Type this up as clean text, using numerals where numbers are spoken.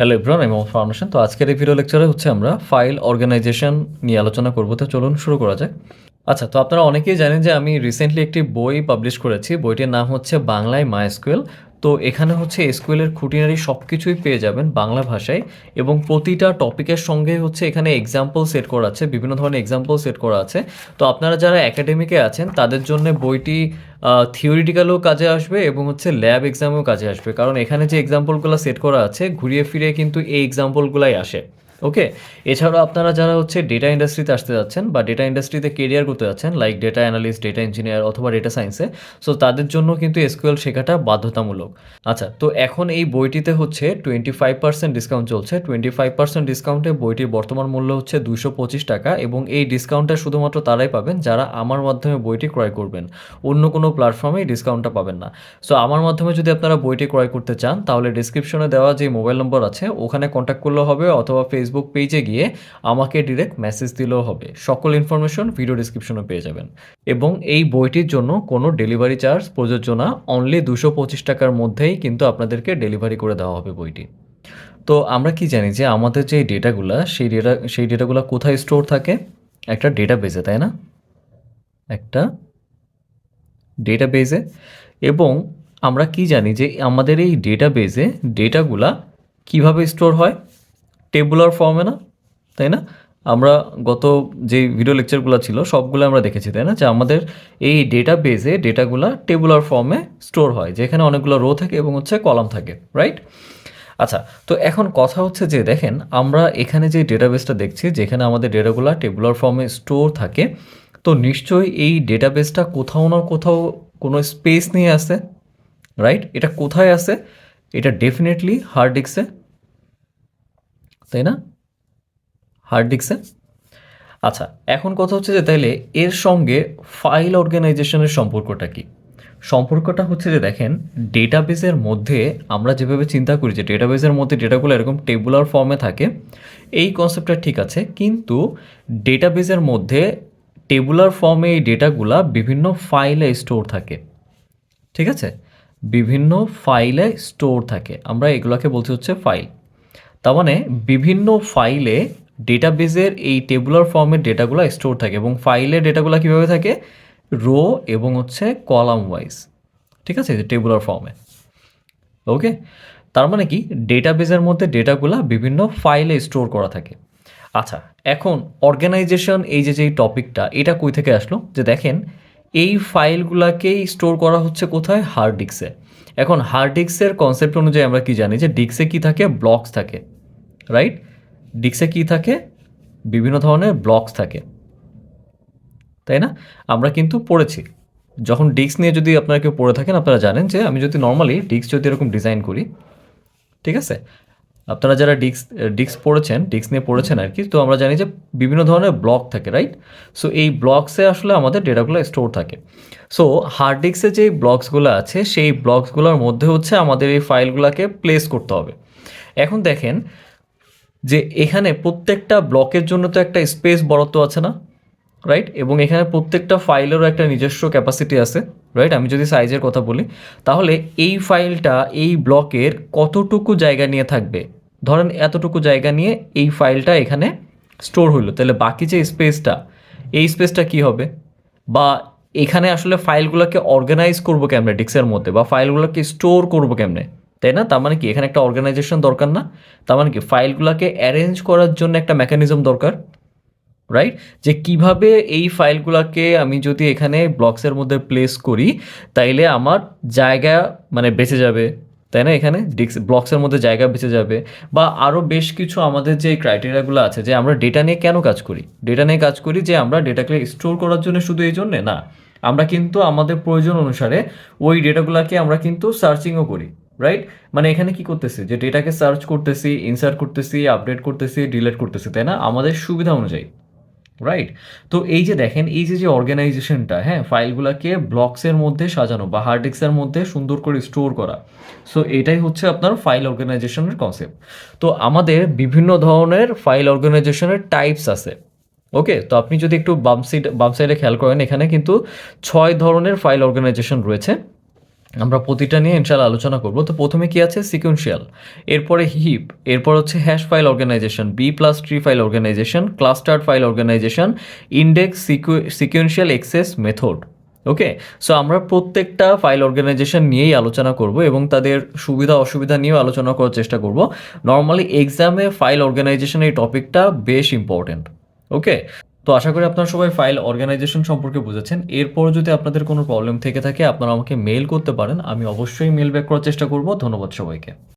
Hello everyone, আমি মোহাম্মদ ফারহান হোসেন। তো আজকের এই ভিডিও লেকচারে হচ্ছে আমরা ফাইল অর্গানাইজেশন নিয়ে আলোচনা করব। তো চলুন শুরু করা যাক। আচ্ছা, তো আপনারা অনেকেই জানেন যে আমি রিসেন্টলি একটি বই পাবলিশ করেছি। বইটির নাম হচ্ছে বাংলায় মাইস্কুয়েল। তো এখানে হচ্ছে এসকিউএলের খুঁটিনাটি সব কিছুই পেয়ে যাবেন বাংলা ভাষায়, এবং প্রতিটা টপিকের সঙ্গে হচ্ছে এখানে এক্সাম্পল সেট করা আছে, বিভিন্ন ধরনের এক্সাম্পল সেট করা আছে। তো আপনারা যারা একাডেমিকে আছেন তাদের জন্য বইটি থিওরিটিক্যালও কাজে আসবে এবং হচ্ছে ল্যাব এক্সামেও কাজে আসবে, কারণ এখানে যে এক্সাম্পলগুলো সেট করা আছে ঘুরিয়ে ফিরে কিন্তু এই এক্সাম্পলগুলাই আসে। ওকে, এছাড়াও আপনারা যারা হচ্ছে ডেটা ইন্ডাস্ট্রিতে আসতে যাচ্ছেন বা ডেটা ইন্ডাস্ট্রিতে কেরিয়ার করতে যাচ্ছেন, like data analyst, data engineer অথবা ডেটা সায়েন্সে, সো তাদের জন্য কিন্তু এসকিউএল শেখাটা বাধ্যতামূলক। আচ্ছা, তো এখন এই বইটিতে হচ্ছে 25% ডিসকাউন্ট চলছে। 25% ডিসকাউন্টে বইটির বর্তমান মূল্য হচ্ছে 225 টাকা, এবং এই ডিসকাউন্টটা শুধুমাত্র তারাই পাবেন যারা আমার মাধ্যমে বইটি ক্রয় করবেন। অন্য কোনো প্ল্যাটফর্মে এই ডিসকাউন্টটা পাবেন না। সো আমার মাধ্যমে যদি আপনারা বইটি ক্রয় করতে চান, তাহলে ডিসক্রিপশনে দেওয়া যে মোবাইল নম্বর আছে ওখানে কন্ট্যাক্ট করলেও হবে, অথবা ফেসবুক পেজে গিয়ে আমাকে ডিরেক্ট মেসেজ দিলেও হবে। সকল ইনফরমেশন ভিডিও ডিসক্রিপশনে পেয়ে যাবেন। এবং এই বইটির জন্য কোনো ডেলিভারি চার্জ প্রযোজ্য না, অনলি 225 টাকার মধ্যেই কিন্তু আপনাদেরকে ডেলিভারি করে দেওয়া হবে বইটি। তো আমরা কি জানি যে আমাদের যে ডেটাগুলো, সেই ডেটাগুলো কোথায় স্টোর থাকে? একটা ডেটাবেজে, তাই না? একটা ডেটাবেজে। এবং আমরা কি জানি যে আমাদের এই ডেটাবেজে ডেটাগুলা কিভাবে স্টোর হয়? টেবুলার ফর্মে, না? তাই না? আমরা গত যে ভিডিও লেকচারগুলো ছিল সবগুলো আমরা দেখেছি, তাই না, যে আমাদের এই ডেটাবেজে ডেটাগুলা টেবুলার ফর্মে স্টোর হয়, যেখানে অনেকগুলো রো থাকে এবং হচ্ছে কলাম থাকে, রাইট? আচ্ছা, তো এখন কথা হচ্ছে যে দেখেন, আমরা এখানে যে ডেটাবেসটা দেখছি, যেখানে আমাদের ডেটাগুলো টেবুলার ফর্মে স্টোর থাকে, তো নিশ্চয়ই এই ডেটাবেসটা কোথাও না কোথাও কোনো স্পেস নিয়ে আসে, রাইট? এটা কোথায় আছে? এটা ডেফিনেটলি হার্ড ডিস্কে, তাই না? হার্ড ডিস্কে। আচ্ছা, এখন কথা হচ্ছে যে তাইলে এর সঙ্গে ফাইল অর্গানাইজেশনের সম্পর্কটা কি? সম্পর্কটা হচ্ছে যে দেখেন, ডেটাবেসের মধ্যে আমরা যেভাবে চিন্তা করি যে ডেটাবেসের মধ্যে ডেটাগুলো এরকম টেবুলার ফর্মে থাকে, এই কনসেপ্টটা ঠিক আছে, কিন্তু ডেটাবেসের মধ্যে টেবুলার ফর্মে এই ডেটাগুলা বিভিন্ন ফাইলে স্টোর থাকে, ঠিক আছে? বিভিন্ন ফাইলে স্টোর থাকে, আমরা এগুলোকে বলছি হচ্ছে ফাইল। তার মানে বিভিন্ন ফাইলে ডেটাবেজের এই টেবুলার ফর্মের ডেটাগুলো স্টোর থাকে, এবং ফাইলের ডেটাগুলো কীভাবে থাকে? রো এবং হচ্ছে কলাম ওয়াইজ, ঠিক আছে, টেবুলার ফর্মে। ওকে, তার মানে কি ডেটাবেজের মধ্যে ডেটাগুলো বিভিন্ন ফাইলে স্টোর করা থাকে। আচ্ছা, এখন অর্গানাইজেশন, এই যে টপিকটা, এটা কই থেকে আসলো? যে দেখেন, এই ফাইলগুলোকেই স্টোর করা হচ্ছে কোথায়? হার্ড ডিস্কে। এখন হার্ড ডিস্কের কনসেপ্ট অনুযায়ী আমরা কি জানি যে ডিস্কে কি থাকে? ব্লকস থাকে, রাইট? ডিস্কে কি থাকে? বিভিন্ন ধরনের ব্লকস থাকে, তাই না? আমরা কিন্তু পড়েছি, যখন ডিস্ক নিয়ে যদি আপনারা কেউ পড়ে থাকেন, আপনারা জানেন যে আমি যদি নর্মালি ডিস্ক যদি এরকম ডিজাইন করি, ঠিক আছে, আপনারা যারা ডিস্ক পড়েছেন, ডিস্ক নিয়ে পড়েছেন আর কি, তো আমরা জানি যে বিভিন্ন ধরনের ব্লক থাকে, রাইট? সো এই ব্লকসে আসলে আমাদের ডেটাগুলো স্টোর থাকে। সো হার্ড ডিস্কে যে ব্লকসগুলো আছে, সেই ব্লকসগুলোর মধ্যে হচ্ছে আমাদের এই ফাইলগুলোকে প্লেস করতে হবে। এখন দেখেন যে এখানে প্রত্যেকটা ব্লকের জন্য তো একটা স্পেস বরাদ্দ আছে, না? রাইট? এবং এখানে প্রত্যেকটা ফাইলেরও একটা নিজস্ব ক্যাপাসিটি আছে, রাইট? আমি যদি সাইজের কথা বলি, তাহলে এই ফাইলটা এই ব্লকের কতটুকু জায়গা নিয়ে থাকবে? ধরেন এতটুকু জায়গা নিয়ে এই ফাইলটা এখানে স্টোর হইলো, তাহলে বাকি যে স্পেসটা, এই স্পেসটা কি হবে? বা এখানে আসলে ফাইলগুলোকে অর্গানাইজ করবো কেমনে ডিস্কের মধ্যে, বা ফাইলগুলোকে স্টোর করবো কেমনে, তাই না? তার মানে কি এখানে একটা অর্গানাইজেশন দরকার, না? তার মানে কি ফাইলগুলোকে অ্যারেঞ্জ করার জন্য একটা মেকানিজম দরকার, রাইট? যে কিভাবে এই ফাইলগুলোকে আমি যদি এখানে ব্লকসের মধ্যে প্লেস করি, তাইলে আমার জায়গা মানে বেঁচে যাবে, তাই না? এখানে ব্লকসের মধ্যে জায়গা বেঁচে যাবে। বা আরও বেশ কিছু আমাদের যে ক্রাইটেরিয়াগুলো আছে, যে আমরা ডেটা নিয়ে কেন কাজ করি? ডেটা নিয়ে কাজ করি যে আমরা ডেটাকে স্টোর করার জন্য, শুধু এই জন্যে না, আমরা কিন্তু আমাদের প্রয়োজন অনুসারে ওই ডেটাগুলোকে আমরা কিন্তু সার্চিংও করি, রাইট? মানে এখানে কি করতেছি, যে ডেটাকে সার্চ করতেছি, ইনসার্ট করতেছি, আপডেট করতেছি, ডিলিট করতেছি, তাই না, আমাদের সুবিধা অনুযায়ী, রাইট? তো এই যে দেখেন, এই যে অর্গানাইজেশনটা, হ্যাঁ, ফাইলগুলোকে ব্লকসের মধ্যে সাজানো বা হার্ড ডিস্কের মধ্যে সুন্দর করে স্টোর করা, সো এটাই হচ্ছে আপনার ফাইল অর্গানাইজেশনের কনসেপ্ট। তো আমাদের বিভিন্ন ধরনের ফাইল অর্গানাইজেশনের টাইপস আছে। ওকে, তো আপনি যদি একটু বাম সাইডে খেয়াল করেন, এখানে কিন্তু 6 ধরনের ফাইল অর্গানাইজেশন রয়েছে। আমরা প্রতিটা নিয়ে ইনশাআল্লাহ আলোচনা করব। তো প্রথমে কি আছে? সিকোয়েন্সিয়াল, এরপরে হিপ, এরপর হচ্ছে hash file organisation, B plus tree file organisation, cluster file organisation, index, sequential access method. Okay, so আমরা প্রত্যেকটা ফাইল অর্গানাইজেশন নিয়েই আলোচনা করব এবং তাদের সুবিধা অসুবিধা নিয়েও আলোচনা করার চেষ্টা করব। নর্মালি এক্সামে ফাইল অর্গানাইজেশন এই টপিকটা বেশ ইম্পর্টেন্ট। ওকে, তো আশা করি আপনারা সবাই ফাইল অর্গানাইজেশন সম্পর্কে বুঝেছেন। এরপর যদি আপনাদের কোনো প্রবলেম থেকে থাকে আপনারা আমাকে মেইল করতে পারেন, আমি অবশ্যই মেইল ব্যাক করার চেষ্টা করব। ধন্যবাদ সবাইকে।